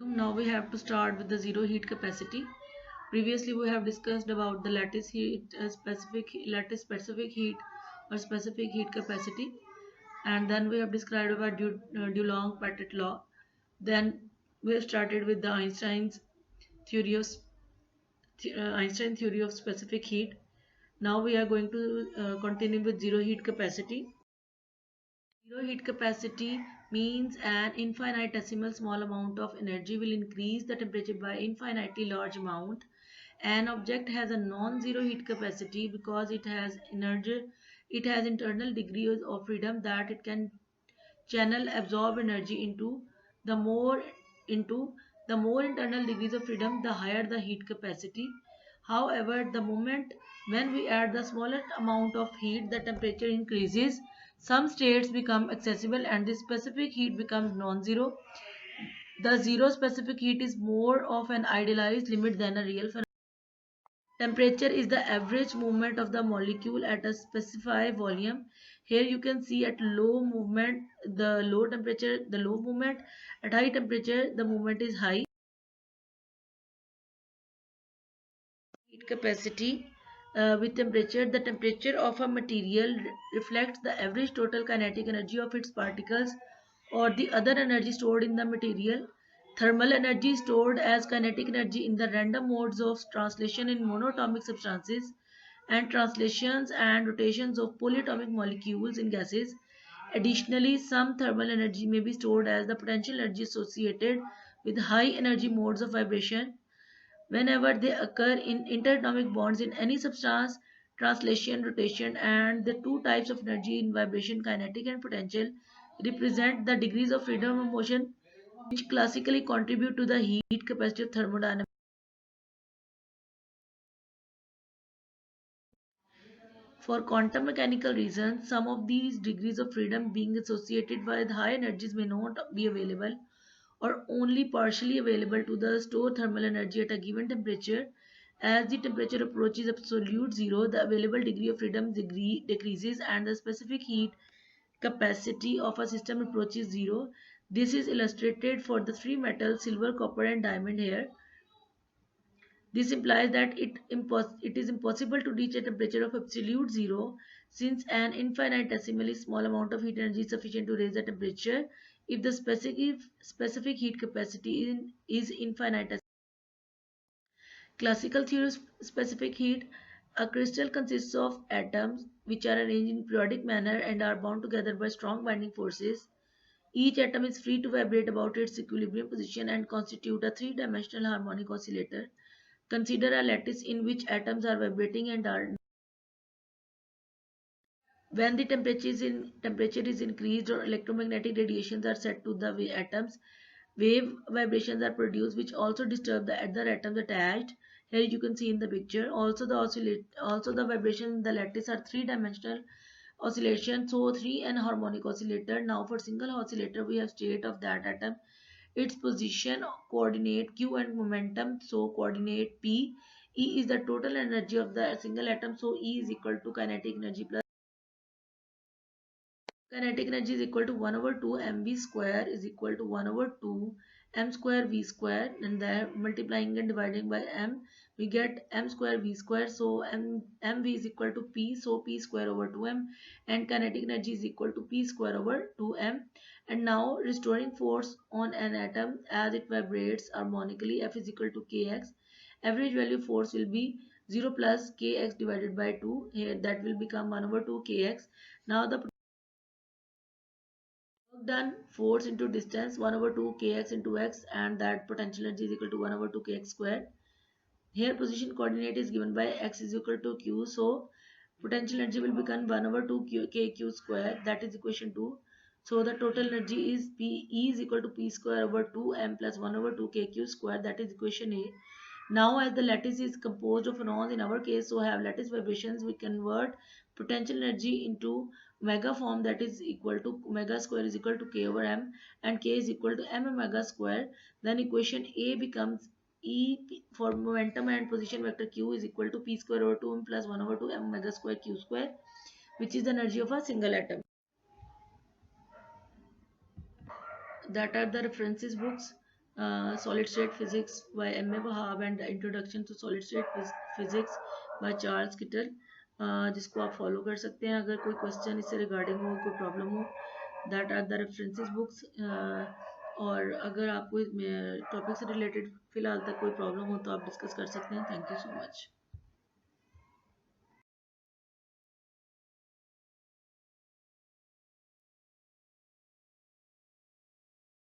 Now we have to start with the zero heat capacity. Previously we have discussed about the lattice heat, lattice specific heat or specific heat capacity, and then we have described about Dulong-Pettit law. Then we have started with the theory of Einstein theory of specific heat. Now we are going to continue with zero heat capacity. Zero heat capacity means an infinitesimal small amount of energy will increase the temperature by infinitely large amount. An object has a non-zero heat capacity because it has internal degrees of freedom that it can channel absorb energy the more into the more internal degrees of freedom, the higher the heat capacity. However, the moment when we add the smallest amount of heat, the temperature increases. Some states become accessible and the specific heat becomes non-zero. The zero specific heat is more of an idealized limit than a real phenomenon. Temperature is the average movement of the molecule at a specified volume. Here you can see at low movement, the low movement. At high temperature, the movement is high. Heat capacity with temperature, the temperature of a material reflects the average total kinetic energy of its particles or the other energy stored in the material. Thermal energy stored as kinetic energy in the random modes of translation in monatomic substances and translations and rotations of polyatomic molecules in gases. Additionally, some thermal energy may be stored as the potential energy associated with high energy modes of vibration. Whenever they occur in interatomic bonds in any substance, translation, rotation, and the two types of energy in vibration, kinetic and potential, represent the degrees of freedom of motion which classically contribute to the heat capacity of thermodynamics. For quantum mechanical reasons, some of these degrees of freedom being associated with high energies may not be available or only partially available to the stored thermal energy at a given temperature. As the temperature approaches absolute zero, the available degree of freedom decreases and the specific heat capacity of a system approaches zero. This is illustrated for the three metals silver, copper and diamond here. This implies that it is impossible to reach a temperature of absolute zero since an infinitesimally small amount of heat energy is sufficient to raise the temperature if the specific heat capacity is infinitesimal. Classical theory of specific heat. A crystal consists of atoms which are arranged in periodic manner and are bound together by strong binding forces. Each atom is free to vibrate about its equilibrium position and constitute a three-dimensional harmonic oscillator. Consider a lattice in which atoms are vibrating and are when the temperature is increased or electromagnetic radiations are set to the atoms, wave vibrations are produced which also disturb the other atoms attached. Here you can see in the picture. Also the vibrations in the lattice are three-dimensional oscillation. So three and harmonic oscillator. Now for single oscillator we have state of that atom, its position, coordinate q and momentum. So coordinate p. E is the total energy of the single atom. So E is equal to kinetic energy plus kinetic energy is equal to 1 over 2 mv square is equal to 1 over 2 m square v square, and then multiplying and dividing by m we get m square v square. So mv is equal to p, so p square over 2m, and kinetic energy is equal to p square over 2m. And now restoring force on an atom as it vibrates harmonically, F is equal to kx. Average value force will be 0 plus kx divided by 2. Here that will become 1 over 2 kx. Now the work done, force into distance, 1 over 2 kx into x, and that potential energy is equal to 1 over 2 kx squared. Here position coordinate is given by x is equal to q, so potential energy will become 1 over 2 kq square, that is equation 2. So the total energy is P E is equal to P square over 2m plus 1 over 2 kq square, that is equation A. Now as the lattice is composed of ions in our case, so have lattice vibrations, we convert potential energy into omega form, that is equal to omega square is equal to k over m, and k is equal to m omega square. Then equation A becomes E for momentum and position vector q is equal to p square over 2m plus 1 over 2 m omega square q square, which is the energy of a single atom. That are the references books. Solid State Physics by M.A. Wahab and Introduction to Solid State Physics by Charles Kitter, जिसको आप follow कर सकते हैं. अगर कोई question इससे regarding हो, कोई प्रॉब्लम हो, that are the references books. और अगर आपको टॉपिक से रिलेटेड फिलहाल तक कोई प्रॉब्लम हो तो आप डिस्कस कर सकते हैं. Thank you so much.